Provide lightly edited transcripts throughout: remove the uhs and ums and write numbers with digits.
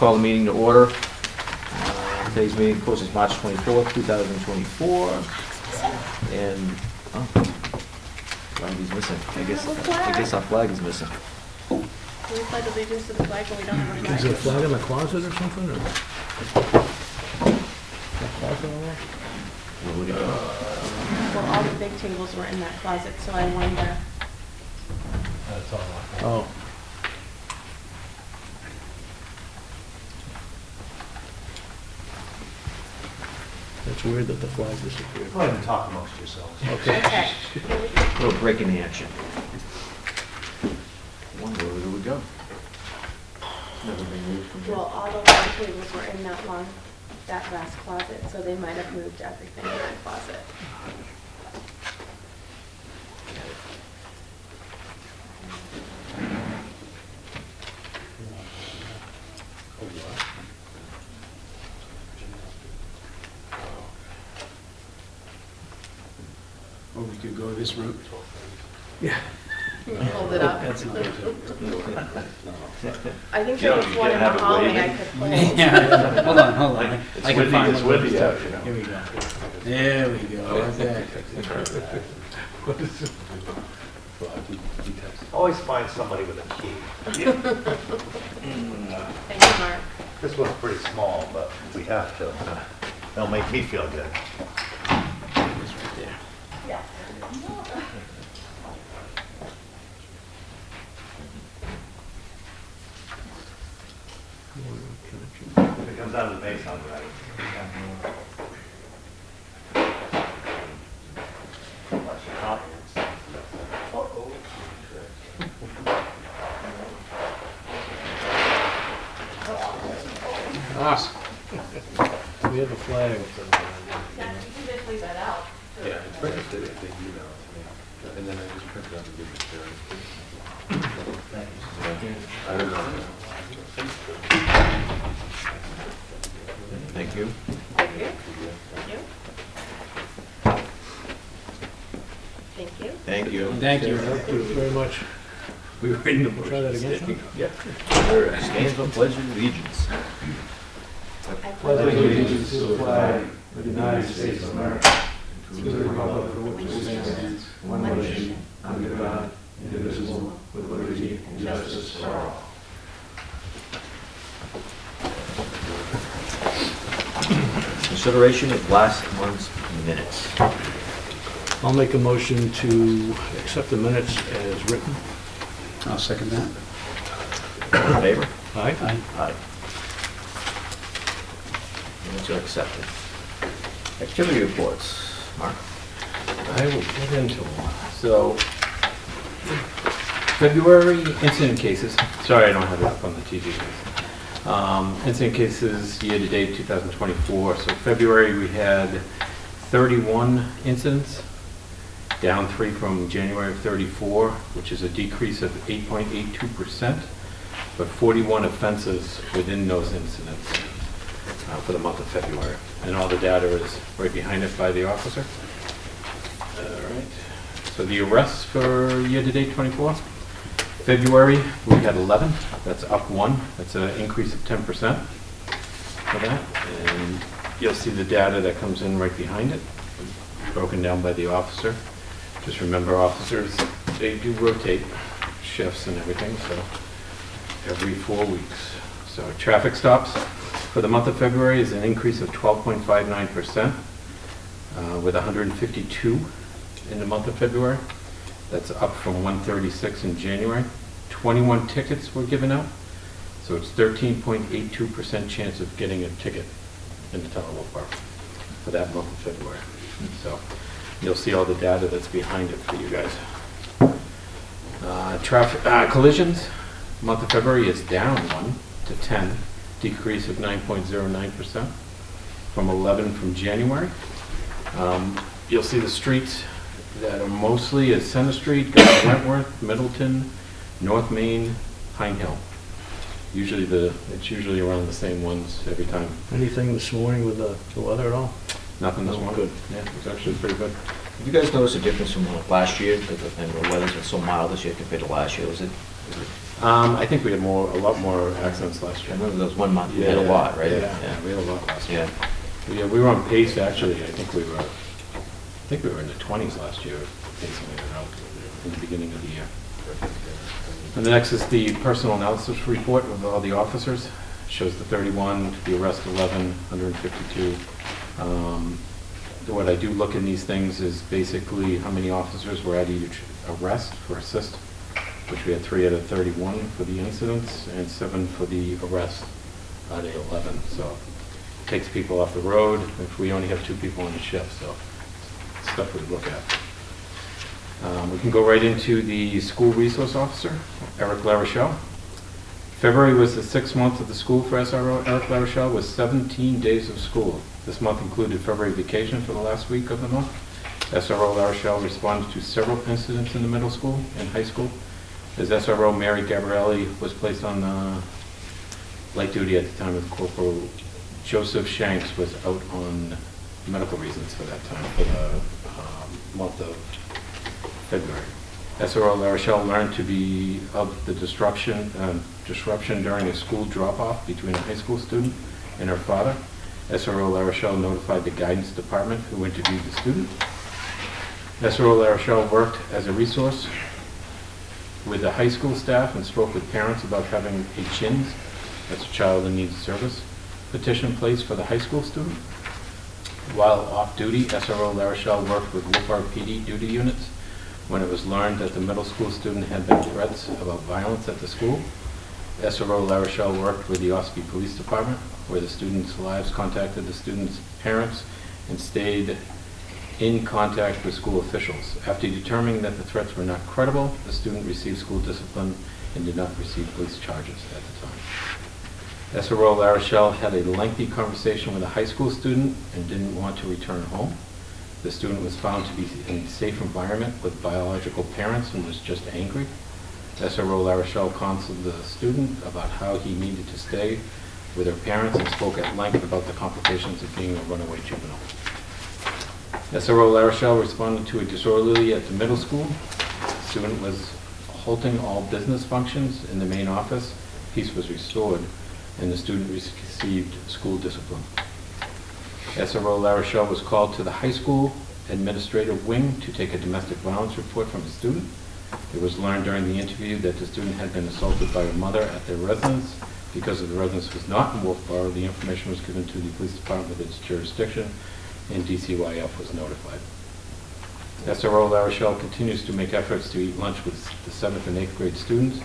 Call the meeting to order. Today's meeting, of course, is March 24th, 2024. And, oh, flag is missing. I guess our flag is missing. Do we pledge allegiance to the flag when we don't have a flag? Is there a flag in the closet or something? Or? Where would it go? Well, all the big tables were in that closet, so I wonder. That's all. Oh. That's weird that the flag disappeared. Go ahead and talk amongst yourselves. Okay. Okay. A little break in the action. Wonder where it would go. Never been moved from here. Well, all the long tables were in that last closet, so they might have moved everything in that closet. Or we could go this route. Yeah. Hold it up. That's not I think there was one in the hallway I could hold. Yeah, hold on. I can find It's one. with you, you know. Here we go. There we go. Okay. Always find somebody with a key. Thank you, Mark. This one's pretty small, but we have to. It'll make me feel good. It's right there. Yeah. If it comes out of the base, I'll grab it. Watch your confidence. Uh-oh. Ah. We have a flag. Yeah, you can just leave that out. Yeah, it's printed if they email it to me, and then I just print it out and give it to Jerry. I don't know. Thank you. Thank you. Thank you. Thank you. Thank you. Thank you very much. We were in the Try that again, Sean? Yeah. Stands for pledge of allegiance. I Pledge allegiance to the flag of the United States of America, to the republic for which it stands, one nation, under God, indivisible, with liberty and justice for all. Consideration of last month's minutes. I'll make a motion to accept the minutes as written. I'll second that. All in favor? Aye. Aye. Aye. Minutes are accepted. Activity reports. Mark? I will get into one. So, February incident cases, sorry I don't have it up on the TV. Incident cases year-to-date 2024. So February we had 31 incidents, down 3 from January of 34, which is a decrease of 8.82%, but 41 offenses within those incidents for the month of February. And all the data is right behind it by the officer. All right. So the arrests for year-to-date 24. February, we had 11. That's up 1. That's an increase of 10% for that. And you'll see the data that comes in right behind it, broken down by the officer. Just remember, officers, they do rotate shifts and everything, so every 4 weeks. So traffic stops for the month of February is an increase of 12.59%, with 152 in the month of February. That's up from 136 in January. 21 tickets were given out, so it's 13.82% chance of getting a ticket in the town of Wolfeboro for that month of February. So you'll see all the data that's behind it for you guys. Collisions, month of February is down 1 to 10, decrease of 9.09% from 11 from January. You'll see the streets that are mostly is Center Street, Wentworth, Middleton, North Main, Pine Hill. It's usually around the same ones every time. Anything this morning with the weather at all? Nothing this No, morning. good. Yeah, it's actually pretty good. Have you guys noticed a difference from last year? And the weather's been so mild this year compared to last year. Was it I think we had a lot more accidents last I year. remember there was one month we had a lot, right? Yeah, we had a lot last year. Yeah. Yeah, we were on pace, actually. I think we were in the 20s last year, pacing it out in the beginning of the year. And the next is the personal analysis report of all the officers. Shows the 31, the arrest 11, 152. What I do look in these things is basically how many officers were at each arrest for assist, which we had 3 out of 31 for the incidents and 7 for the arrest out of 11. So it takes people off the road if we only have 2 people on the shift. So it's stuff we look at. We can go right into the school resource officer, Eric LaRochelle. February was the 6th month of the school for SRO Eric LaRochelle with 17 days of school. This month included February vacation for the last week of the month. SRO LaRochelle responded to several incidents in the middle school and high school. As SRO Mary Gabrielli was placed on light duty at the time of Corporal Joseph Shanks was out on medical reasons for that time, for the month of February. SRO LaRochelle learned to be of the disruption during a school drop-off between a high school student and her father. SRO LaRochelle notified the guidance department who interviewed the student. SRO LaRochelle worked as a resource with the high school staff and spoke with parents about having a CHINS, that's a child in need of service, petition placed for the high school student. While off duty, SRO LaRochelle worked with Wolfeboro PD duty units when it was learned that the middle school student had been threats about violence at the school. SRO LaRochelle worked with the Ospey Police Department, where the students' lives contacted the students' parents and stayed in contact with school officials. After determining that the threats were not credible, the student received school discipline and did not receive police charges at the time. SRO LaRochelle had a lengthy conversation with a high school student and didn't want to return home. The student was found to be in a safe environment with biological parents and was just angry. SRO LaRochelle counseled the student about how he needed to stay with her parents and spoke at length about the complications of being a runaway juvenile. SRO LaRochelle responded to a disorderly at the middle school. The student was halting all business functions in the main office. Peace was restored, and the student received school discipline. SRO LaRochelle was called to the high school administrative wing to take a domestic violence report from a student. It was learned during the interview that the student had been assaulted by her mother at their residence. Because the residence was not in Wolfeboro, the information was given to the police department with its jurisdiction, and DCYF was notified. SRO LaRochelle continues to make efforts to eat lunch with the 7th and 8th grade students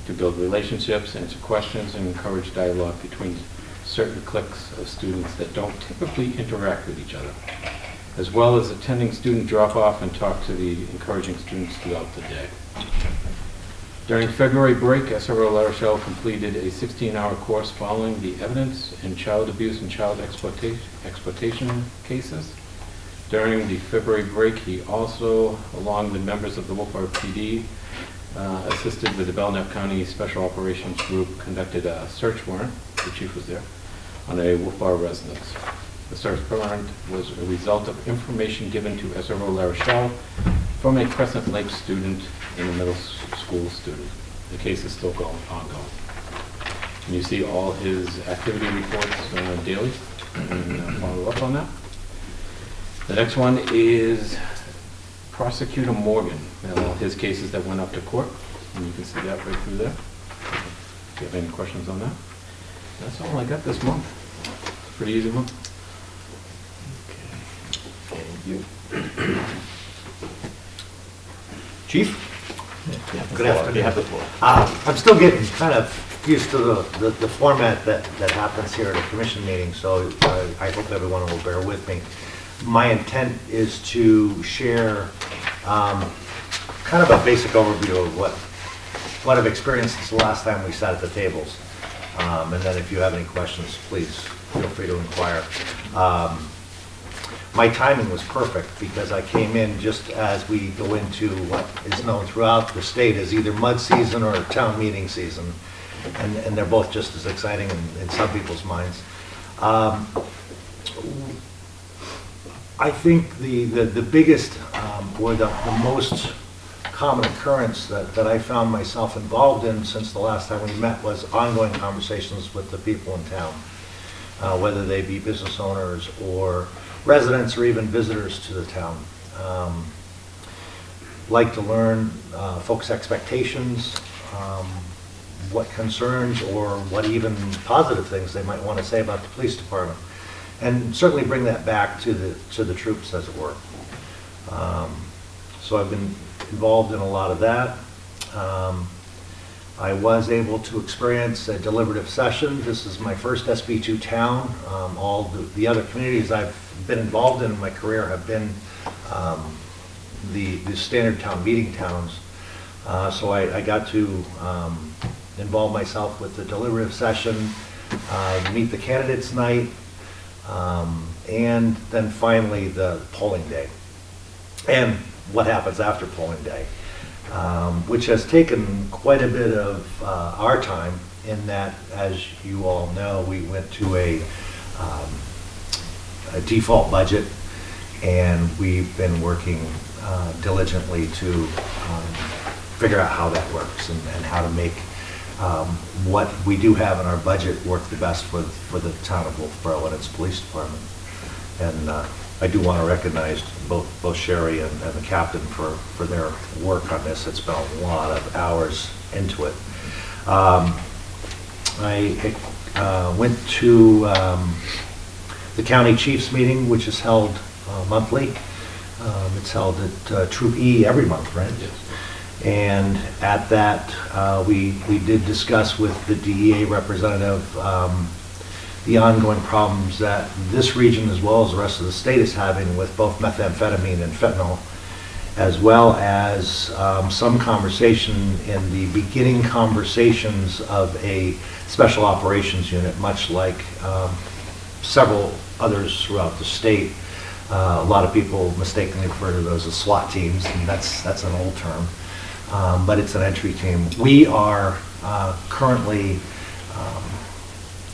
to build relationships, answer questions, and encourage dialogue between certain cliques of students that don't typically interact with each other, as well as attending student drop-off and talk to the encouraging students throughout the day. During February break, SRO LaRochelle completed a 16-hour course following the evidence in child abuse and child exploitation cases. During the February break, he also, along with members of the Wolfeboro PD, assisted with the Belknap County Special Operations Group, conducted a search warrant, the chief was there, on a Wolfeboro residence. The search warrant was a result of information given to SRO LaRochelle from a Crescent Lake student and a middle school student. The case is still ongoing. And you see all his activity reports daily, and follow up on that. The next one is Prosecutor Morgan, and all his cases that went up to court, and you can see that right through there. If you have any questions on that. That's all I got this month. Pretty easy month. Thank you. Chief? Good afternoon. You have the floor. I'm still getting kind of used to the format that happens here at a commission meeting, so I hope everyone will bear with me. My intent is to share kind of a basic overview of what I've experienced since the last time we sat at the tables. And then if you have any questions, please feel free to inquire. My timing was perfect because I came in just as we go into what is known throughout the state as either mud season or town meeting season. And they're both just as exciting in some people's minds. I think the biggest or the most common occurrence that I found myself involved in since the last time we met was ongoing conversations with the people in town, whether they be business owners or residents or even visitors to the town. Like to learn folks' expectations, what concerns or what even positive things they might want to say about the police department, and certainly bring that back to the troops, as it were. So I've been involved in a lot of that. I was able to experience a deliberative session. This is my first SB2 town. All the other communities I've been involved in my career have been the standard town meeting towns. So I got to involve myself with the deliberative session, meet the candidates night, and then finally the polling day. And what happens after polling day, which has taken quite a bit of our time in that, as you all know, we went to a default budget, and we've been working diligently to figure out how that works and how to make what we do have in our budget work the best for the town of Wolfeboro and its police department. And I do want to recognize both Sherry and the captain for their work on this. It's been a lot of hours into it. I went to the county chiefs meeting, which is held monthly. It's held at Troop E every month, right? Yes. And at that, we did discuss with the DEA representative the ongoing problems that this region, as well as the rest of the state, is having with both methamphetamine and fentanyl, as well as some conversation in the beginning conversations of a special operations unit, much like several others throughout the state. A lot of people mistakenly refer to those as SWAT teams, and that's an old term. But it's an entry team. We are currently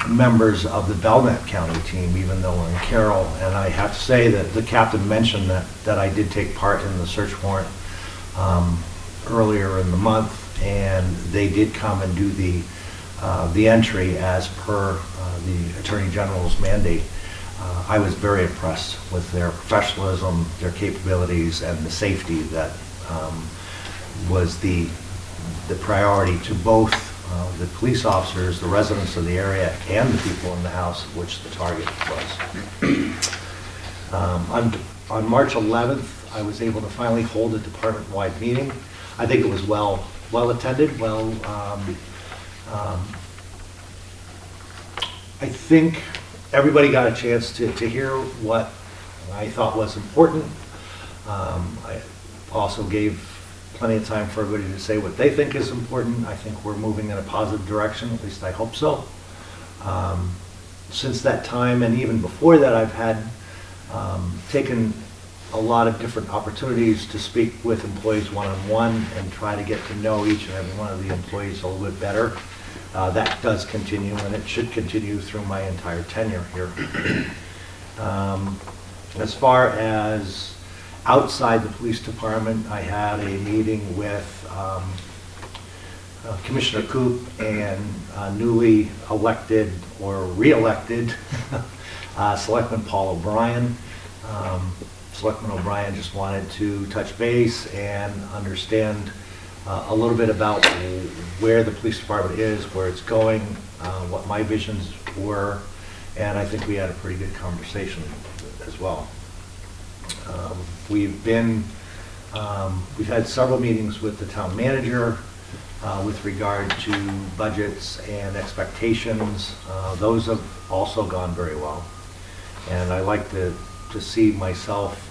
members of the Belknap County team, even though we're in Carroll. And I have to say that the captain mentioned that I did take part in the search warrant earlier in the month, and they did come and do the entry as per the Attorney General's mandate. I was very impressed with their professionalism, their capabilities, and the safety that was the priority to both the police officers, the residents of the area, and the people in the house, of which the target was. On March 11th, I was able to finally hold a department-wide meeting. I think it was well attended. I think everybody got a chance to hear what I thought was important. I also gave plenty of time for everybody to say what they think is important. I think we're moving in a positive direction, at least I hope so. Since that time, and even before that, I've had taken a lot of different opportunities to speak with employees one-on-one and try to get to know each and every one of the employees a little bit better. That does continue, and it should continue through my entire tenure here. As far as outside the police department, I had a meeting with Commissioner Coop and newly elected or re-elected Selectman Paul O'Brien. Selectman O'Brien just wanted to touch base and understand a little bit about where the police department is, where it's going, what my visions were, and I think we had a pretty good conversation as well. We've had several meetings with the town manager with regard to budgets and expectations. Those have also gone very well, and I like to see myself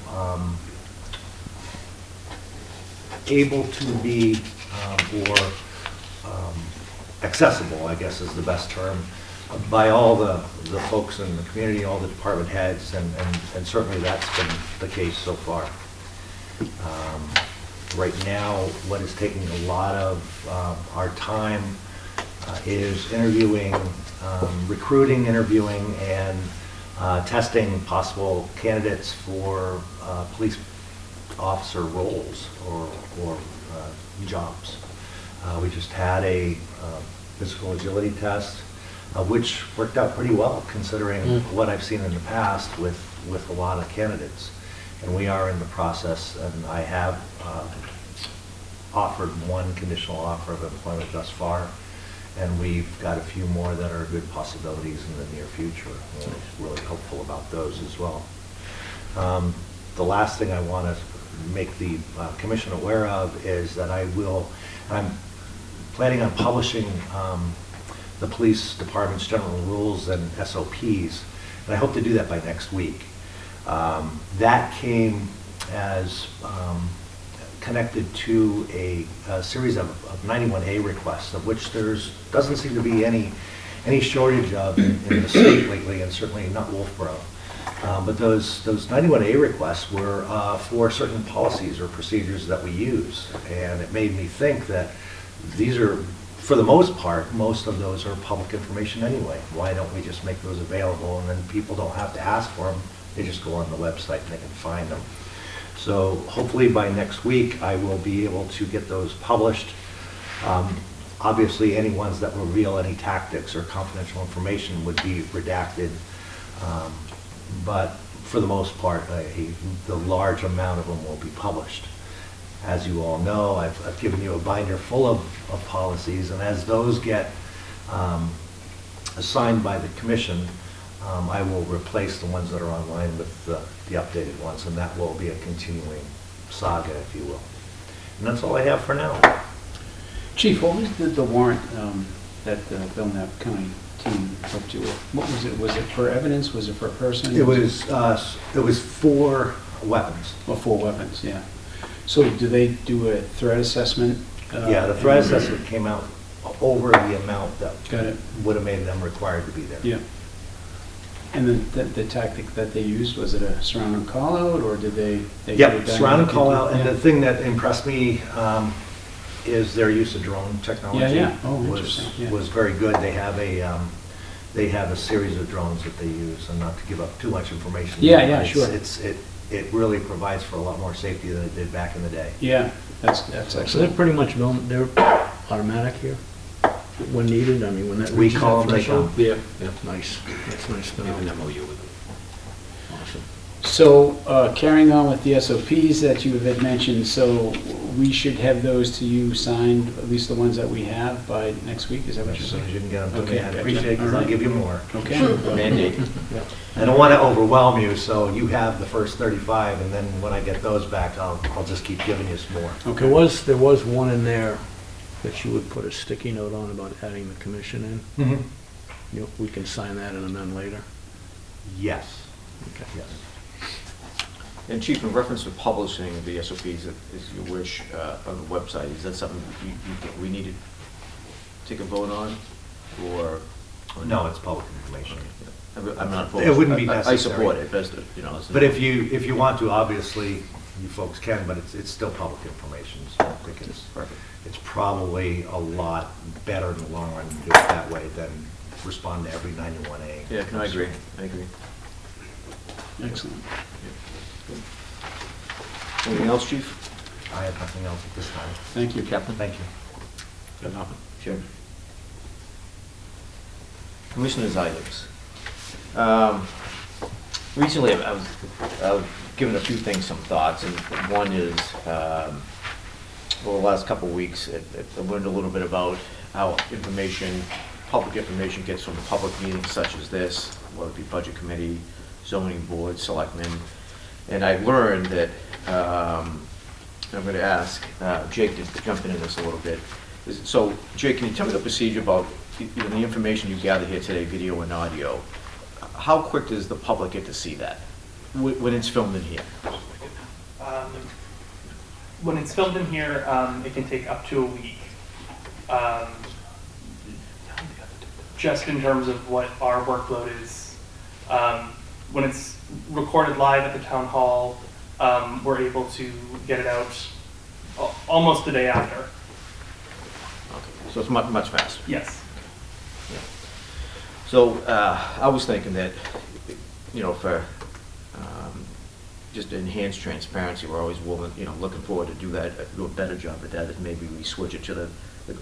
able to be accessible, I guess is the best term, by all the folks in the community, all the department heads, and certainly that's been the case so far. Right now, what is taking a lot of our time is interviewing, recruiting, interviewing, and testing possible candidates for police officer roles or jobs. We just had a physical agility test, which worked out pretty well considering what I've seen in the past with a lot of candidates. And we are in the process, and I have offered one conditional offer of employment thus far, and we've got a few more that are good possibilities in the near future. We're really hopeful about those as well. The last thing I want to make the commission aware of is that I'm planning on publishing the police department's general rules and SOPs, and I hope to do that by next week. That came as connected to a series of 91A requests, of which doesn't seem to be any shortage of in the state lately, and certainly not Wolfeboro. But those 91A requests were for certain policies or procedures that we use, and it made me think that these are, for the most part, most of those are public information anyway. Why don't we just make those available, and then people don't have to ask for them? They just go on the website and they can find them. So hopefully by next week I will be able to get those published. Obviously any ones that reveal any tactics or confidential information would be redacted. But for the most part, the large amount of them will be published. As you all know, I've given you a binder full of policies, and as those get assigned by the commission, I will replace the ones that are online with the updated ones, and that will be a continuing saga, if you will. And that's all I have for now. Chief, what was the warrant that the Belknap County team looked to? What was it? Was it for evidence? Was it for a person? It was for weapons. Well, for weapons, yeah. So do they do a threat assessment? Yeah, the threat assessment came out over the amount that Got it. would have made them required to be there. Yeah. And then the tactic that they used, was it a surround and call out, or did they Yep, surround and call out, and Yeah. the thing that impressed me is their use of drone technology. Yeah. Oh, interesting. Yeah. Was very good. They have a series of drones that they use, and not to give up too much information. Yeah, but sure. It really provides for a lot more safety than it did back in the day. Yeah, that's So they're excellent. pretty much, they're automatic here when needed, I mean, when that We reaches call that them, they threshold? Yeah. Nice, that's nice to We have know. an MOU with them. Awesome. So carrying on with the SOPs that you had mentioned, so we should have those to you signed, at least the ones that we have, by next week, is that what you're As soon as saying? you can get them to me, Okay, I'd gotcha. appreciate it, because All I'll right. give you more. Okay. Mandate. I don't want to overwhelm you, so you have the first 35, and then when I get those back, I'll just keep giving you some more. Okay. There was one in there that you would put a sticky note on about adding the commission in. We can sign that and amend later. Yes, Okay. yes. And Chief, in reference to publishing the SOPs, as you wish, on the website, is that something you think we need to take a vote on, or? No, it's public information. I'm not opposed. It wouldn't be I necessary. support it, best, you know. But if you want to, obviously, you folks can, but it's still public information, so I think Perfect. it's probably a lot better in the long run to do it that way than respond to every 91A. Yeah, no, I agree. Excellent. Anything else, Chief? I have nothing else at this time. Thank you. Captain? Thank you. Got nothing. Jim? Commissioners' items. Recently, I was giving a few things some thoughts, and one is, over the last couple of weeks, I learned a little bit about how public information gets from public meetings such as this, whether it be Budget Committee, Zoning Board, Selectmen, and I learned that, I'm going to ask Jake to jump into this a little bit. So, Jake, can you tell me the procedure about the information you gather here today, video and audio? How quick does the public get to see that when it's filmed in here? When it's filmed in here, it can take up to a week. Just in terms of what our workload is. When it's recorded live at the town hall, we're able to get it out almost the day after. Okay, so it's much faster. Yes. So I was thinking that, for just enhanced transparency, we're always willing, looking forward to do that, do a better job at that, is maybe we switch it to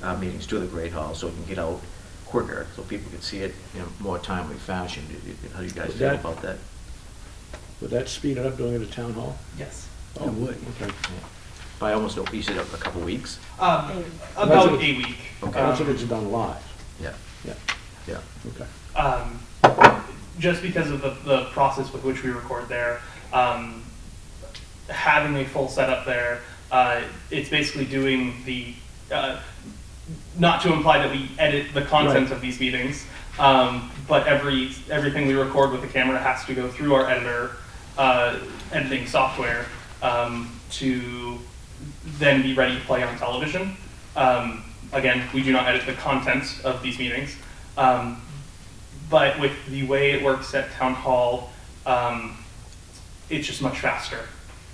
our meetings to the Great Hall so it can get out quicker, so people can see it in a more timely fashion. How do you guys feel about that? Would that speed it up doing it at Town Hall? Yes. Oh, would. Okay. By almost, you said a couple weeks? About That's a what- week. Okay. That's if it's done live. Yeah, Yeah, yeah. okay. Just because of the process with which we record there, having a full setup there, it's basically doing the, not to imply that we edit the content Right. of these meetings, but everything we record with the camera has to go through our editing software, to then be ready to play on television. Again, we do not edit the content of these meetings. But with the way it works at Town Hall, it's just much faster.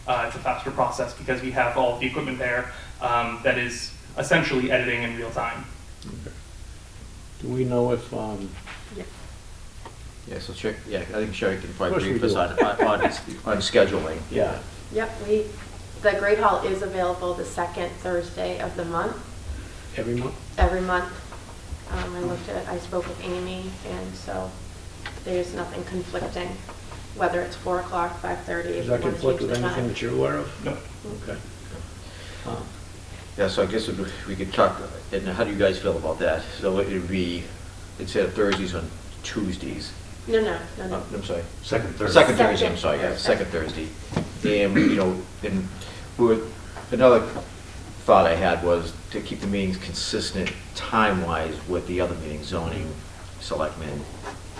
It's a faster process because we have all of the equipment there that is essentially editing in real time. Do we know if, Yeah. Yeah, so Sherry, I think Sherry can Of probably course we brief us do. on scheduling. yeah, Yep, the Great Hall is available the second Thursday of the month, every month? every month. I spoke with Amy, and so there's nothing conflicting, whether it's 4 o'clock, 5:30. Does that conflict with anything that you're aware of? No. Okay. Yeah, so I guess we could talk, and how do you guys feel about that? So it would be, instead of Thursdays, on Tuesdays. No. I'm sorry. Second Thursday. Second Thursday, I'm Second sorry, yeah, Thursday. second Thursday. And, and another thought I had was to keep the meetings consistent time-wise with the other meetings, zoning, selectmen.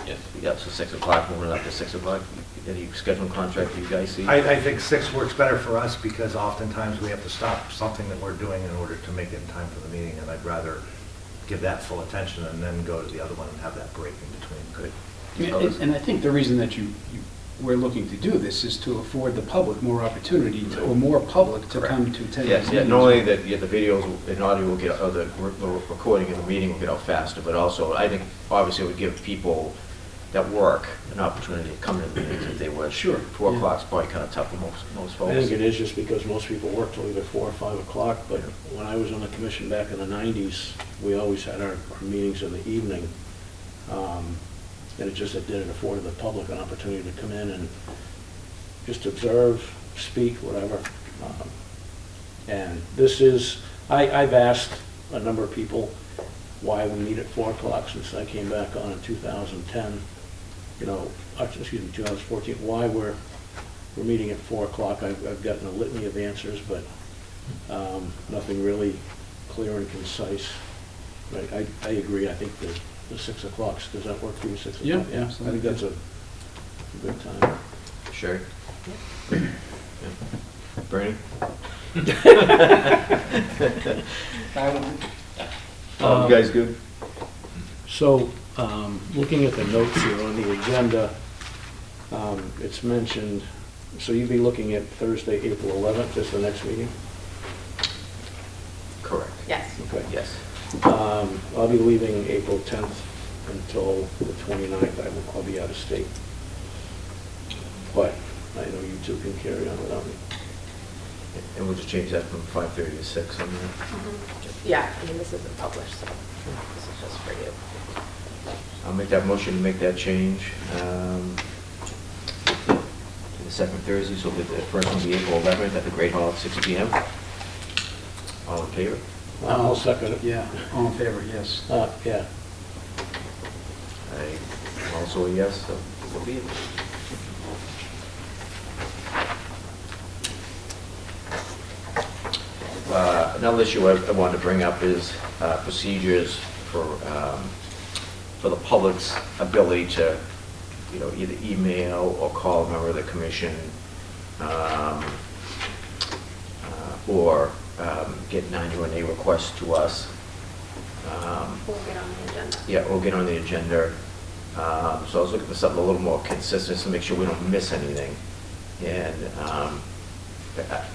Yes. Yeah, so 6 o'clock, moving up to 6 o'clock. Any scheduling contract you guys see? I think 6 works better for us because oftentimes we have to stop something that we're doing in order to make it in time for the meeting, and I'd rather give that full attention and then go to the other one and have that break in between. Good. And I think the reason that we're looking to do this is to afford the public more opportunity, or more public to come to attend Yes, these yeah, meetings. not only that, the videos and audio will get, or the recording of the meeting will get out faster, but also, I think, obviously, it would give people that work an opportunity to come to the meetings if they were. Sure, 4 yeah. o'clock's probably kind of tough for most folks. I think it is just because most people work till either 4 or 5 o'clock, but when I was on the commission back in the 90s, we always had our meetings in the evening. And it didn't afford the public an opportunity to come in and just observe, speak, whatever. And this is, I've asked a number of people why we meet at 4 o'clock since I came back on in 2010. 2014, why we're meeting at 4 o'clock. I've gotten a litany of answers, but nothing really clear and concise. But I agree, I think the 6 o'clock, does that work for you, 6 o'clock? Yeah, I think that's a good time. Sure. Yeah. Bernie? You guys good? So, looking at the notes here on the agenda, it's mentioned, so you'd be looking at Thursday, April 11th as the next meeting? Correct. Yes. Okay. Yes. I'll be leaving April 10th until the 29th. I'll be out of state. But I know you two can carry on without me. And we'll just change that from 5:30 to 6 on that. Yeah, this isn't published, so this is just for you. I'll make that motion to make that change. The second Thursday, so the first one will be April 11th at the Great Hall at 6 p.m. All in favor? I'll second it. Yeah, all in favor, yes. Yeah. I'm also a yes, so be it. Another issue I wanted to bring up is procedures for the public's ability to, either email or call a member of the commission, or get 91A requests to us. We'll get on the agenda. Yeah, we'll get on the agenda. So I was looking for something a little more consistent to make sure we don't miss anything. And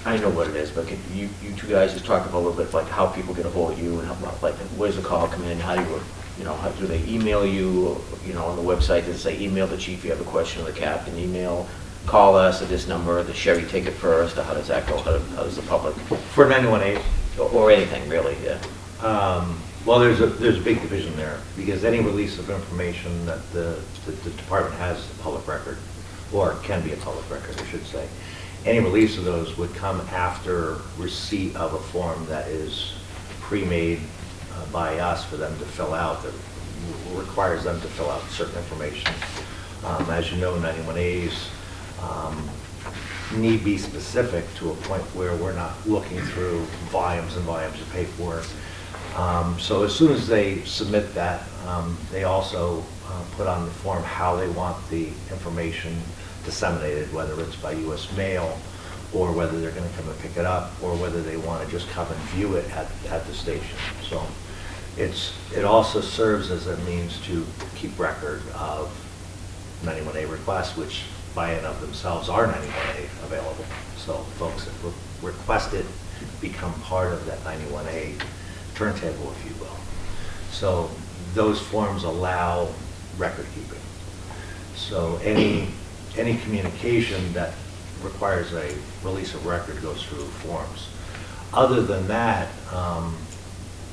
I know what it is, but could you two guys just talk about a little bit like how people get a hold of you and how, like, where's the call come in? How do you, how do they email you? On the website, does it say email the chief if you have a question, or the captain email? call us at this number, does Sherry take it first, or how does that go? How does the public, For 91A, or anything really, yeah? well, there's a big division there, because any release of information that the department has is a public record, or can be a public record, I should say. Any release of those would come after receipt of a form that is pre-made by us for them to fill out, that requires them to fill out certain information. As you know, 91As need be specific to a point where we're not looking through volumes and volumes of paperwork. So as soon as they submit that, they also put on the form how they want the information disseminated, whether it's by U.S. mail, or whether they're going to come and pick it up, or whether they want to just come and view it at the station. So it also serves as a means to keep record of 91A requests, which by and of themselves are 91A available. So folks that request it become part of that 91A turntable, if you will. So those forms allow record keeping. So any communication that requires a release of record goes through forms. Other than that,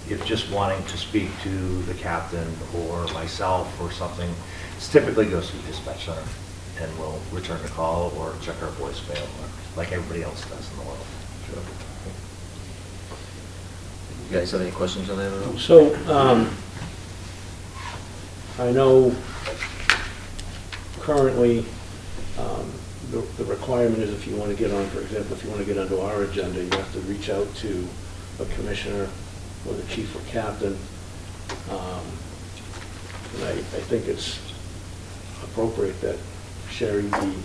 if just wanting to speak to the captain or myself or something, it typically goes through dispatch center, and we'll return the call or check our voicemail, like everybody else does in the world. Sure. You guys have any questions on that at all? So, I know currently, the requirement is if you want to get on, for example, if you want to get onto our agenda, you have to reach out to a commissioner or the chief or captain. And I think it's appropriate that Sherry be,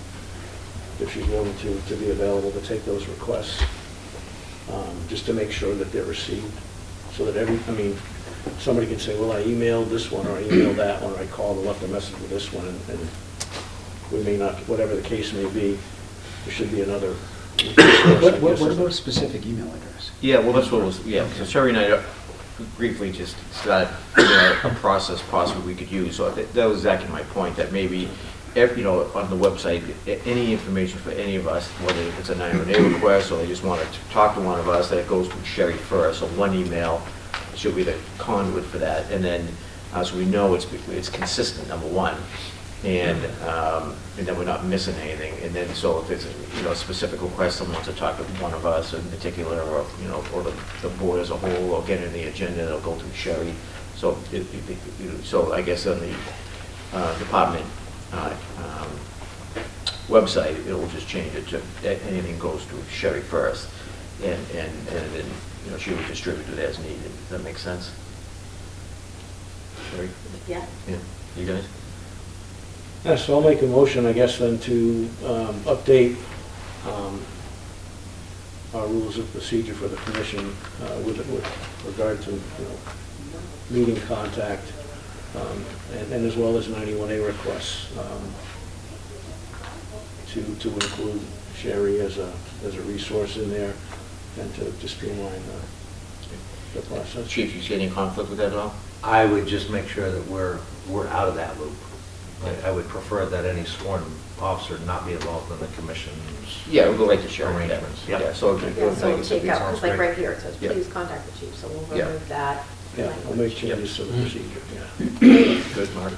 if she's willing to be available to take those requests, just to make sure that they're received, so that somebody can say, well, I emailed this one, or I emailed that one, or I called and left a message with this one, and we may not, whatever the case may be, there should be another. What about a specific email address? Yeah, well, that's what was, yeah, so Sherry and I briefly just started a process possibly we could use. So that was exactly my point, that maybe, on the website, any information for any of us, whether it's a 91A request or they just want to talk to one of us, that it goes to Sherry first. So one email, she'll be the conduit for that. And then, so we know it's consistent, number one. And then we're not missing anything. And then, so if it's a specific request, someone wants to talk to one of us in particular, or or the board as a whole, or get in the agenda, it'll go through Sherry. So so I guess on the department website, it will just change it to anything goes through Sherry first, and then she will distribute it as needed. Does that make sense? Sherry? Yeah. Yeah. You guys? Yeah, so I'll make a motion, I guess, then to update our rules of procedure for the commission with regard to meeting contact, and as well as 91A requests, to include Sherry as a resource in there, and to streamline the process. Chief, you see any conflict with that at all? I would just make sure that we're out of that loop. I would prefer that any sworn officer not be involved in the commission's. Yeah, we'll go right to Sherry. Arrangements. Yeah, Yep. so. Yeah, so take out, because like great. right here, it says, Yeah. please contact the chief, so we'll Yeah. remove that. Yeah, we'll make changes to the procedure, yeah. Good, Mark.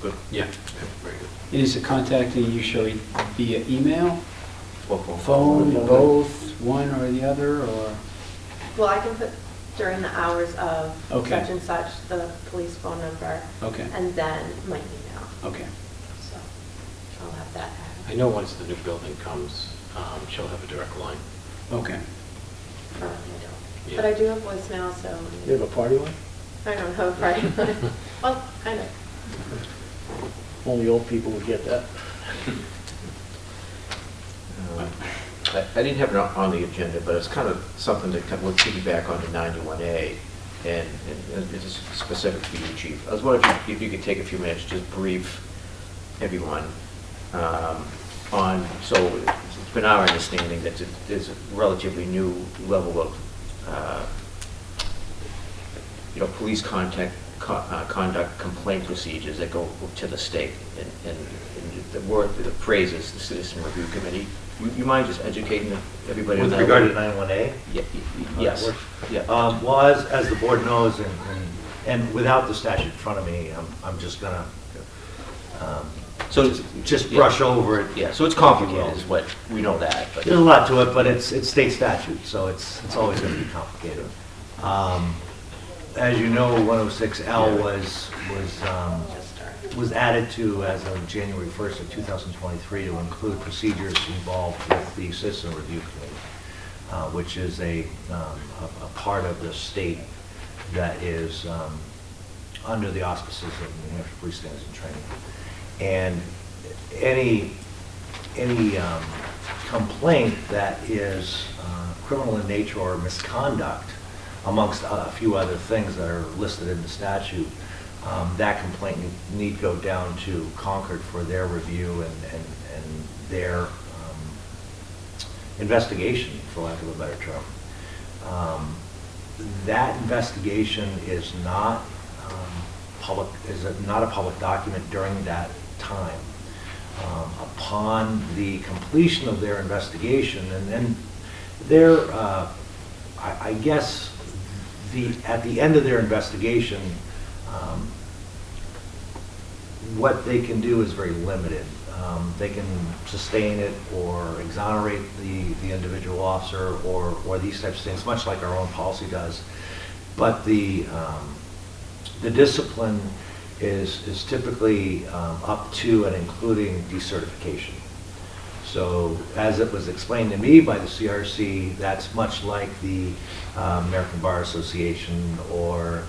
Good. Yeah, very good. And is it contacting you, Sherry, via email, Well, phone, both, one or the other, or? Well, I can put during the hours of Okay. such and such, the police phone number, Okay, and then my email, okay. so I'll have that I added. know once the new building comes, she'll have a direct line. Okay. I don't. Yeah. But I do have voicemail, so. You have a party line? I don't have a party line. Well, kind of. Only old people would get that. I didn't have it on the agenda, but it's kind of something that would piggyback on the 91A, and it's specific to you, Chief. I was wondering if you could take a few minutes, just brief everyone on, so it's been our understanding that there's a relatively new level of, police conduct complaint procedures that go to the state, and the word, the phrase is the Citizen Review Committee. You mind just educating everybody on With that? regard to 91A? Yes, yeah. Well, as the board knows, and without the statute in front of me, I'm just gonna So just brush over it. Yeah, so it's complicated is what, we know that, but. There's a lot to it, but it's state statute, so it's always going to be complicated. As you know, 106L was added to as of January 1st of 2023 to include procedures involved with the Citizen Review Committee, which is a part of the state that is under the auspices of New Hampshire Police Standards and Training. And any complaint that is criminal in nature or misconduct, amongst a few other things that are listed in the statute, that complaint need go down to Concord for their review and their investigation, for lack of a better term. That investigation is not not a public document during that time. Upon the completion of their investigation, and then their, I guess, at the end of their investigation, what they can do is very limited. They can sustain it or exonerate the individual officer or these types of things, much like our own policy does. But the discipline is typically up to and including decertification. So as it was explained to me by the CRC, that's much like the American Bar Association or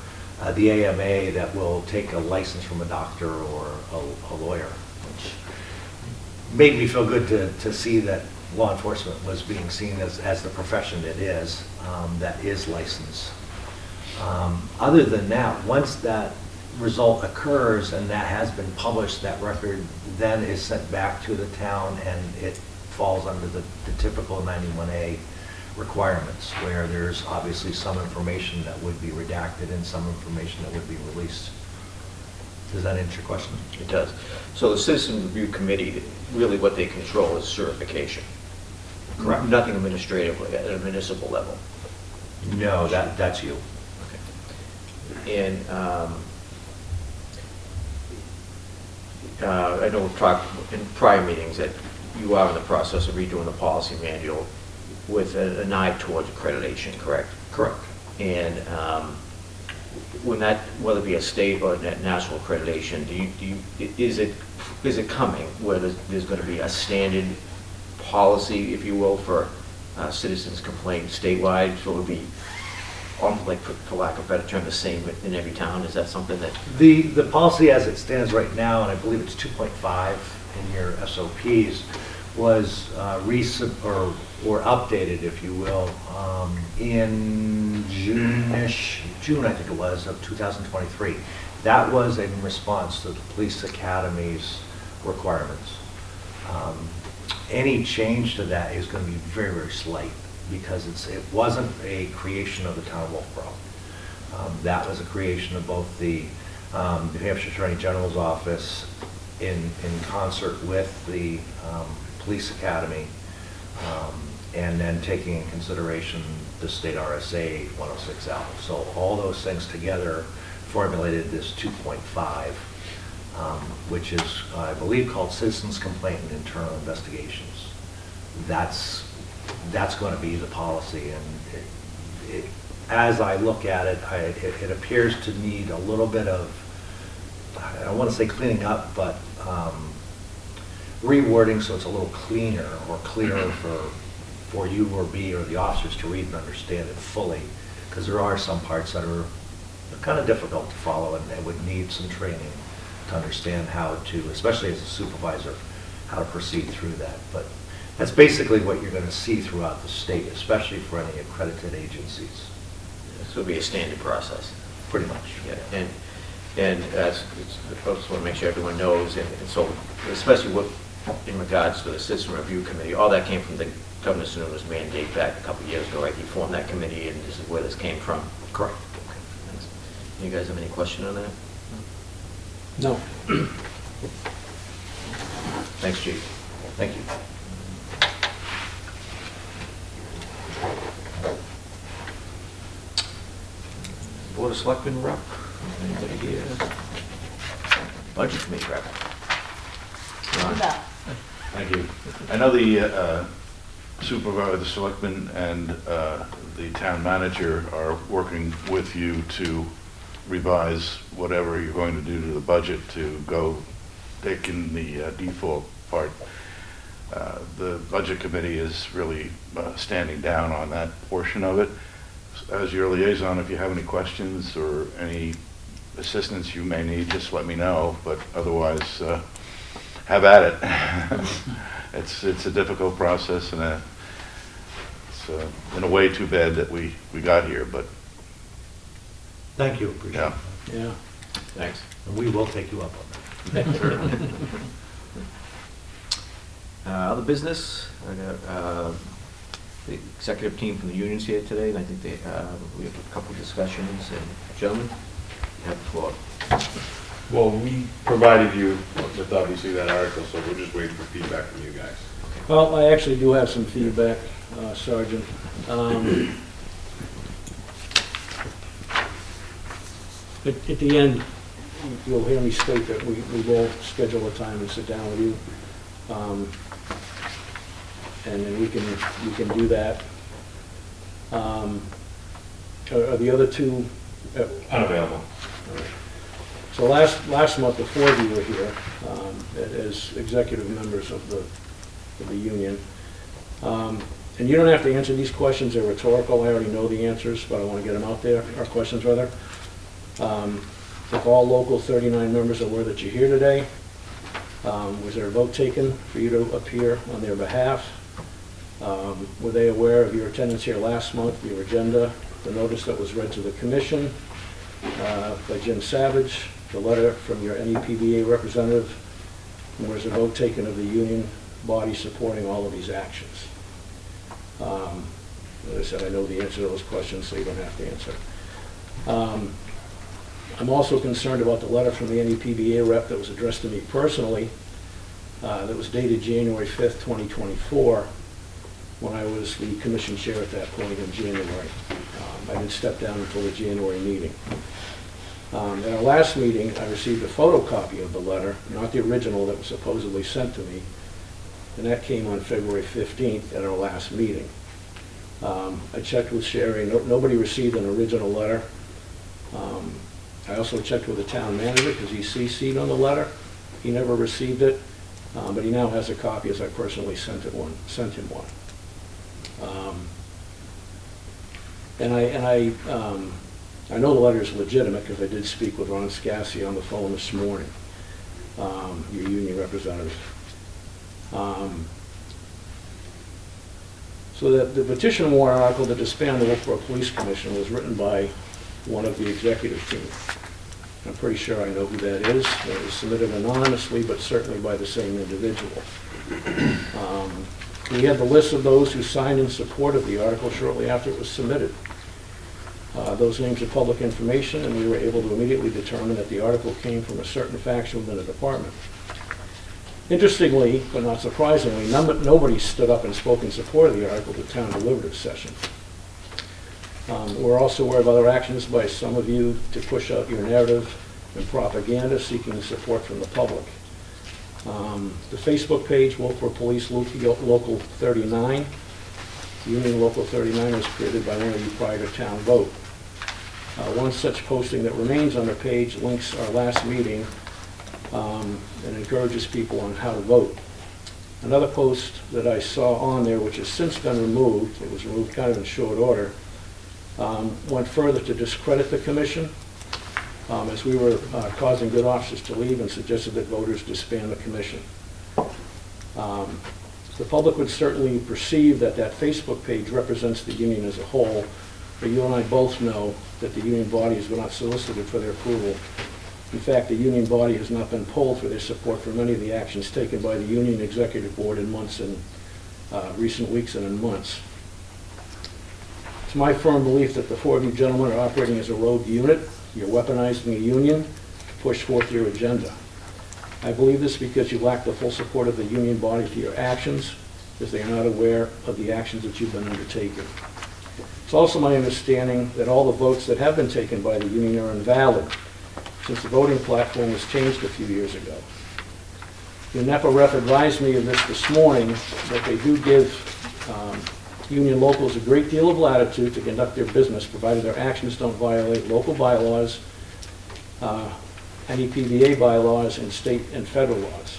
the AMA that will take a license from a doctor or a lawyer, which made me feel good to see that law enforcement was being seen as the profession it is, that is licensed. Other than that, once that result occurs and that has been published, that record then is sent back to the town and it falls under the typical 91A requirements, where there's obviously some information that would be redacted and some information that would be released. Does that answer your question? It does. So the Citizen Review Committee, really what they control is certification. Correct. Nothing administratively at a municipal level. No, that's you. Okay. And I know we've talked in prior meetings that you are in the process of redoing the policy manual with an eye towards accreditation, correct? Correct. And when that, whether it be a state or national accreditation, is it coming where there's going to be a standard policy, if you will, for citizens' complaints statewide? So it would be, like, for lack of a better term, the same in every town? Is that something that? The policy as it stands right now, and I believe it's 2.5 in your SOPs, was or updated, if you will, in June I think it was, of 2023. That was in response to the police academy's requirements. Any change to that is going to be very, very slight, because it wasn't a creation of the town of Wolfeboro. That was a creation of both the New Hampshire Attorney General's office in concert with the police academy, and then taking in consideration the state RSA 106L. So all those things together formulated this 2.5, which is, I believe, called Citizens Complaint and Internal Investigations. That's going to be the policy, and as I look at it, it appears to need a little bit of, I don't want to say cleaning up, but rewording so it's a little cleaner or clearer for you or me or the officers to read and understand it fully, because there are some parts that are kind of difficult to follow and would need some training to understand how to, especially as a supervisor, how to proceed through that. But that's basically what you're going to see throughout the state, especially for any accredited agencies. This will be a standard process. Pretty much. Yeah. And I just want to make sure everyone knows, and so especially in regards to the Citizen Review Committee, all that came from the Governor Sununu's mandate back a couple of years ago, right? He formed that committee, and this is where this came from. Correct. Okay, thanks. You guys have any question on that? No. Thanks, Chief. Thank you. Board of Selectmen rep, anybody here? Budget Committee rep. Ron? Thank you. I know the supervisor, the selectman, and the town manager are working with you to revise whatever you're going to do to the budget to go take in the default part. The budget committee is really standing down on that portion of it. As your liaison, if you have any questions or any assistance you may need, just let me know, but otherwise, have at it. It's a difficult process, and it's in a way too bad that we got here, but Thank you, appreciate it. Yeah. Thanks. And we will take you up on that. Other business, I got the executive team from the unions here today, and I think we have a couple discussions, and gentlemen, you have the floor. Well, we provided you with obviously that article, so we're just waiting for feedback from you guys. Well, I actually do have some feedback, Sergeant. At the end, you'll hear me state that we will schedule a time and sit down with you. And then we can do that. Are the other two? Unavailable. So last month, the four of you were here as executive members of the union. And you don't have to answer these questions, they're rhetorical, I already know the answers, but I want to get them out there, our questions rather. If all local 39 members are aware that you're here today, was there a vote taken for you to appear on their behalf? Were they aware of your attendance here last month, your agenda, the notice that was read to the commission by Jim Savage, the letter from your NEPBA representative, and was a vote taken of the union body supporting all of these actions? As I said, I know the answer to those questions, so you don't have to answer. I'm also concerned about the letter from the NEPBA rep that was addressed to me personally, that was dated January 5th, 2024, when I was the commission chair at that point in January. I didn't step down until the January meeting. At our last meeting, I received a photocopy of the letter, not the original that was supposedly sent to me, and that came on February 15th at our last meeting. I checked with Sherry, nobody received an original letter. I also checked with the town manager because he CC'd on the letter. He never received it, but he now has a copy as I personally sent him one. I know the letter is legitimate because I did speak with Ron Scassi on the phone this morning, your union representative. So the petition warrant article to disband the Wolfeboro Police Commission was written by one of the executive team. I'm pretty sure I know who that is. It was submitted anonymously, but certainly by the same individual. We had the list of those who signed in support of the article shortly after it was submitted. Those names are public information, and we were able to immediately determine that the article came from a certain faction within a department. Interestingly, but not surprisingly, nobody stood up and spoke in support of the article at the town deliberative session. We're also aware of other actions by some of you to push out your narrative and propaganda seeking support from the public. The Facebook page, Wolfeboro Police Local 39, Union Local 39 was created by one of you prior to town vote. One such posting that remains on the page links our last meeting and encourages people on how to vote. Another post that I saw on there, which has since been removed, it was removed kind of in short order, went further to discredit the commission as we were causing good officers to leave, and suggested that voters disband the commission. The public would certainly perceive that that Facebook page represents the union as a whole, but you and I both know that the union bodies were not solicited for their approval. In fact, the union body has not been polled for their support for many of the actions taken by the union executive board in months and recent weeks and in months. It's my firm belief that the four of you gentlemen are operating as a rogue unit. You're weaponizing the union to push forth your agenda. I believe this because you lack the full support of the union body for your actions, as they are not aware of the actions that you've been undertaking. It's also my understanding that all the votes that have been taken by the union are invalid, since the voting platform was changed a few years ago. The NEPA rep advised me of this morning, that they do give union locals a great deal of latitude to conduct their business, provided their actions don't violate local bylaws, any PVA bylaws, and state and federal laws.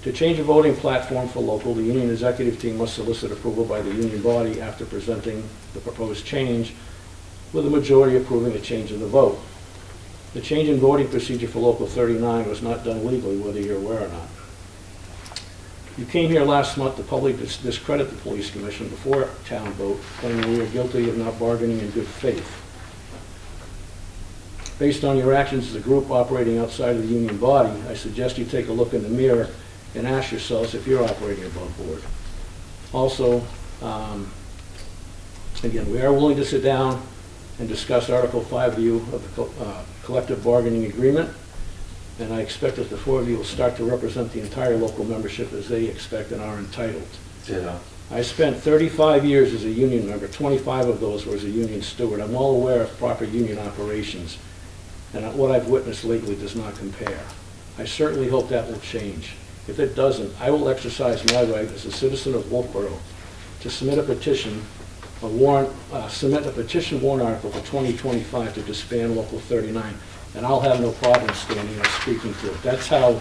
To change a voting platform for local, the union executive team must solicit approval by the union body after presenting the proposed change, with a majority approving the change of the vote. The change in voting procedure for Local 39 was not done legally, whether you're aware or not. You came here last month to publicly discredit the police commission before a town vote, claiming we are guilty of not bargaining in good faith. Based on your actions as a group operating outside of the union body, I suggest you take a look in the mirror and ask yourselves if you're operating above board. Also, again, we are willing to sit down and discuss Article 5 view of the collective bargaining agreement, and I expect that the four of you will start to represent the entire local membership as they expect and are entitled. Yeah. I spent 35 years as a union member, 25 of those were as a union steward. I'm well aware of proper union operations, and what I've witnessed lately does not compare. I certainly hope that will change. If it doesn't, I will exercise my right as a citizen of Wolfeboro to submit a petition, submit a petition warrant article for 2025 to disband Local 39, and I'll have no problem standing or speaking to it. That's how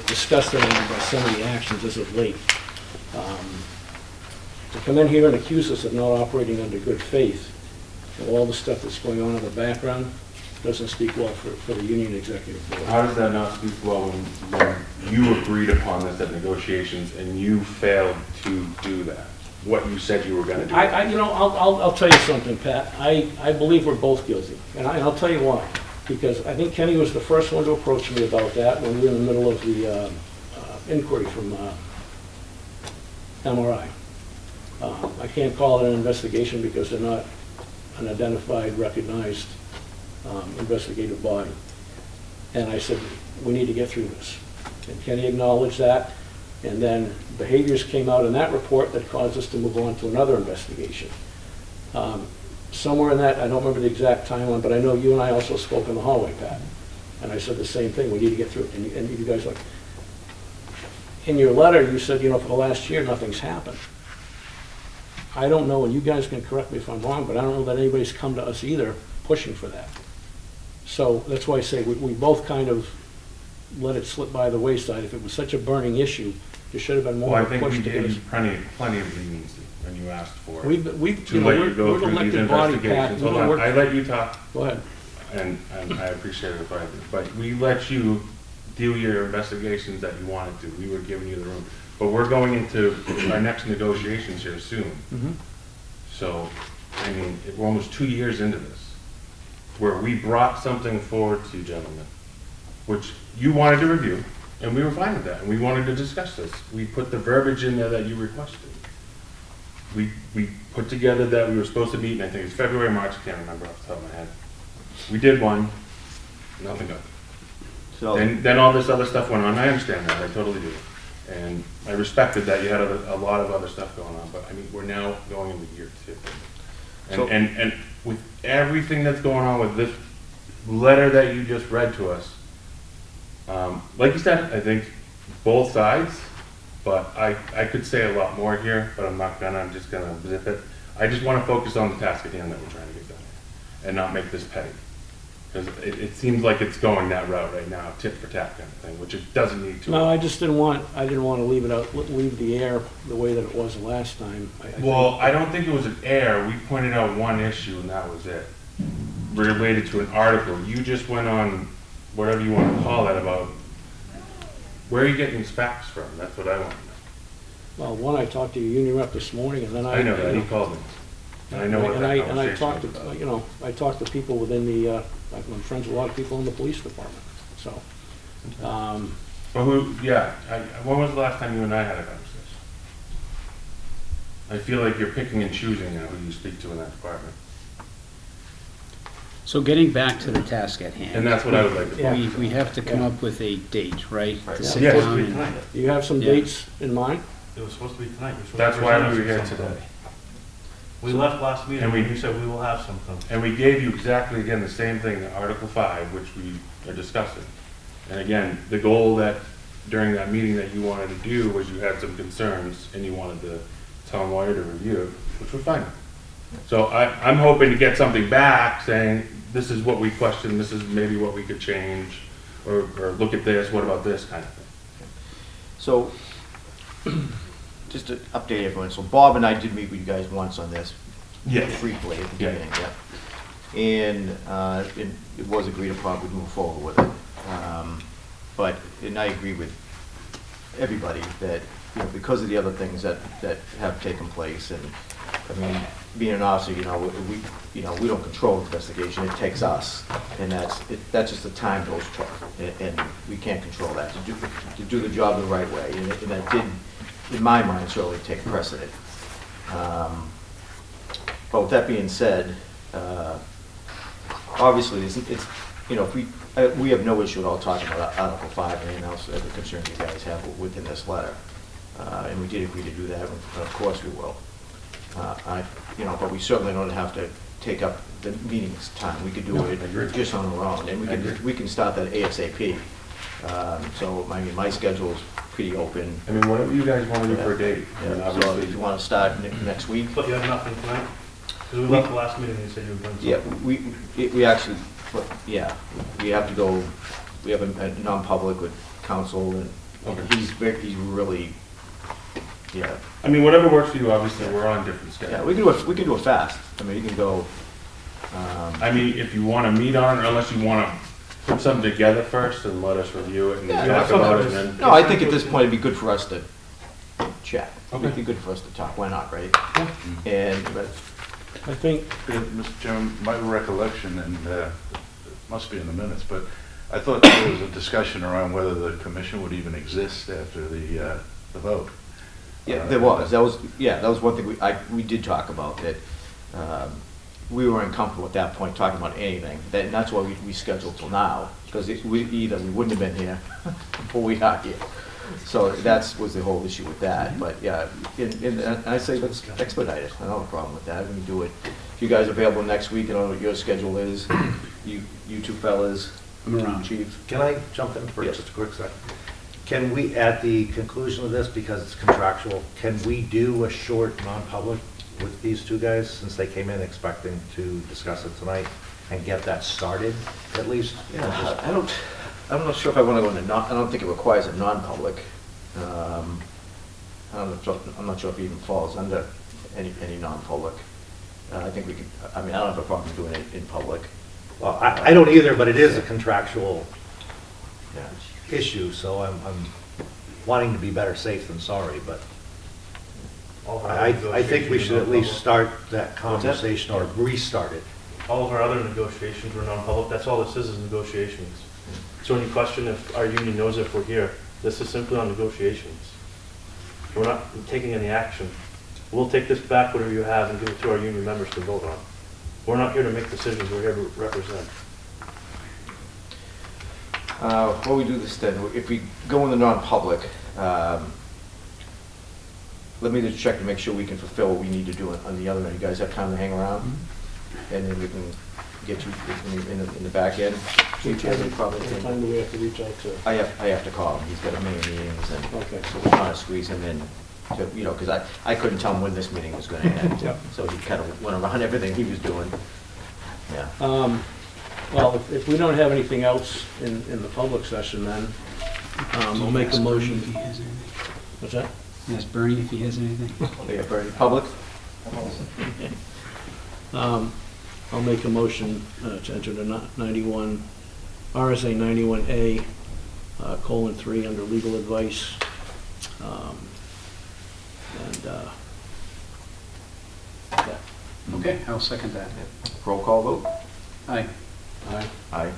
disgusted I am by some of the actions as of late. To come in here and accuse us of not operating under good faith, and all the stuff that's going on in the background, doesn't speak well for the union executive board. How does that not speak well when you agreed upon this at negotiations and you failed to do that? What you said you were going to do? I'll tell you something, Pat. I believe we're both guilty, and I'll tell you why. Because I think Kenny was the first one to approach me about that when we were in the middle of the inquiry from MRI. I can't call it an investigation because they're not an identified, recognized investigative body. And I said, we need to get through this. And Kenny acknowledged that, and then behaviors came out in that report that caused us to move on to another investigation. Somewhere in that, I don't remember the exact timeline, but I know you and I also spoke in the hallway, Pat. And I said the same thing, we need to get through it. And you guys like, in your letter, you said, for the last year, nothing's happened. I don't know, and you guys can correct me if I'm wrong, but I don't know that anybody's come to us either pushing for that. So that's why I say we both kind of let it slip by the wayside. If it was such a burning issue, there should have been more push to get us. Well, I think we gave you plenty of leniency when you asked for it. We're to let you go through these investigations. Hold on, I let you talk. Go ahead. And I appreciate it, but we let you do your investigations that you wanted to. We were giving you the room. But we're going into our next negotiations here soon. Mm-hmm. So, I mean, we're almost 2 years into this, where we brought something forward to you gentlemen, which you wanted to review, and we were fine with that, and we wanted to discuss this. We put the verbiage in there that you requested. We put together that we were supposed to meet, and I think it's February, March, I can't remember off the top of my head. We did one, nothing else. So, Then all this other stuff went on. I understand that, I totally do. And I respected that you had a lot of other stuff going on, but I mean, we're now going into year 2. And with everything that's going on with this letter that you just read to us, like you said, I think both sides, but I could say a lot more here, but I'm not gonna, I'm just gonna zip it. I just wanna focus on the task at hand that we're trying to get done and not make this petty. Because it seems like it's going that route right now, tit for tat kind of thing, which it doesn't need to. No, I didn't want to leave the air the way that it was the last time. I don't think it was an error. We pointed out one issue and that was it. Related to an article. You just went on, whatever you want to call that, about where are you getting these facts from? That's what I want to know. Well, one, I talked to your union rep this morning, and then I know that, he called me. And I know what that conversation was about. I talked to people within the, I'm friends with a lot of people in the police department, so. But when was the last time you and I had a conversation? I feel like you're picking and choosing now who you speak to in that department. So getting back to the task at hand. And that's what I would like to. Yeah. We have to come up with a date, right? Right. To Yeah. sit Yes. down and, You have some Yeah. dates in mind? It was supposed to be tonight. You're supposed to That's why present we were us here with something. today. We left last meeting And we- and you said we will have something. And we gave you exactly, again, the same thing, Article 5, which we are discussing. And again, the goal that, during that meeting that you wanted to do was you had some concerns and you wanted the town lawyer to review, which we're fine. So I'm hoping to get something back saying, this is what we questioned, this is maybe what we could change, or look at this, what about this kind of thing. So, just to update everyone, so Bob and I did meet with you guys once on this. Yes. Briefly at the Yeah. beginning, yeah. And it was agreed upon we'd move forward with it. And I agree with everybody that, you know, because of the other things that have taken place, and, I mean, being an officer, we don't control the investigation, it takes us. And that's just the time those took, and we can't control that, to do the job the right way. And that did, in my mind, certainly take precedent. But with that being said, obviously, it's, if we have no issue at all talking about Article 5 and anything else, the concerns you guys have within this letter. And we did agree to do that, and of course we will. But we certainly don't have to take up the meeting's time. We could do it just on our own, and we can start that ASAP. So, I mean, my schedule's pretty open. I mean, whatever you guys want to do for a date. I mean, Yeah, so obviously- if you want to start next week. But you have nothing tonight? Because we left the last meeting and you said you were going to. Yeah, we actually, we have to go, we have a non-public with council, and Okay. he's really, yeah. I mean, whatever works for you, obviously, we're on different Yeah, schedules. we can do it fast. I mean, you can go, I mean, if you want to meet on, or unless you want to put something together first and let us review it and Yeah, talk about it, and then. no, I think at this point it'd be good for us to chat. Okay. It'd be good for us to talk, why not, right? But I think, Mr. Chairman, my recollection, and it must be in the minutes, but I thought there was a discussion around whether the commission would even exist after the vote. yeah, there was, that was one thing we did talk about, that we were uncomfortable at that point talking about anything. And that's why we scheduled till now, because we wouldn't have been here before we got here. So was the whole issue with that. But yeah, and I say let's expedite it. I don't have a problem with that. We can do it. If you guys are available next week, I don't know what your schedule is. You two fellas, I'm around. chief. Can I jump in for Yes. just a quick second? Can we, at the conclusion of this, because it's contractual, can we do a short non-public with these two guys, since they came in expecting to discuss it tonight, and get that started, at least? Yeah, I'm not sure if I want to go into I don't think it requires a non-public. I'm not sure if it even falls under any non-public. I think we could, I mean, I don't have a problem doing it in public. Well, I don't either, but it is a contractual Yeah. issue, so I'm wanting to be better safe than sorry, but All of our I think we negotiations should were at least non-public. start that that? conversation or restart it. All of our other negotiations were non-public. That's all this is negotiations. So when you question if our union knows if we're here, this is simply on negotiations. We're not taking any action. We'll take this back, whatever you have, and give it to our union members to vote on. We're not here to make decisions, we're here to represent. While we do this then, if we go in the non-public, let me just check to make sure we can fulfill what we need to do on the other end. You guys have time to hang around? And then we can get you in the back end. Chief, you have any problem? what time do we have to reach out to? I have to call him. He's got a many meetings, and Okay. so we're trying to squeeze him in to, because I couldn't tell him when this meeting was gonna end. Yeah. So he kind of went around everything he was doing. Yeah. Well, if we don't have anything else in the public session, then I'll make a motion. If he has anything. What's that? Ask Bernie if he has anything. Yeah, for any public? I'll make a motion to enter the 91, RSA 91A, :3 under legal advice. Yeah. Okay, I'll second that. Roll call vote? Aye. Aye. Aye.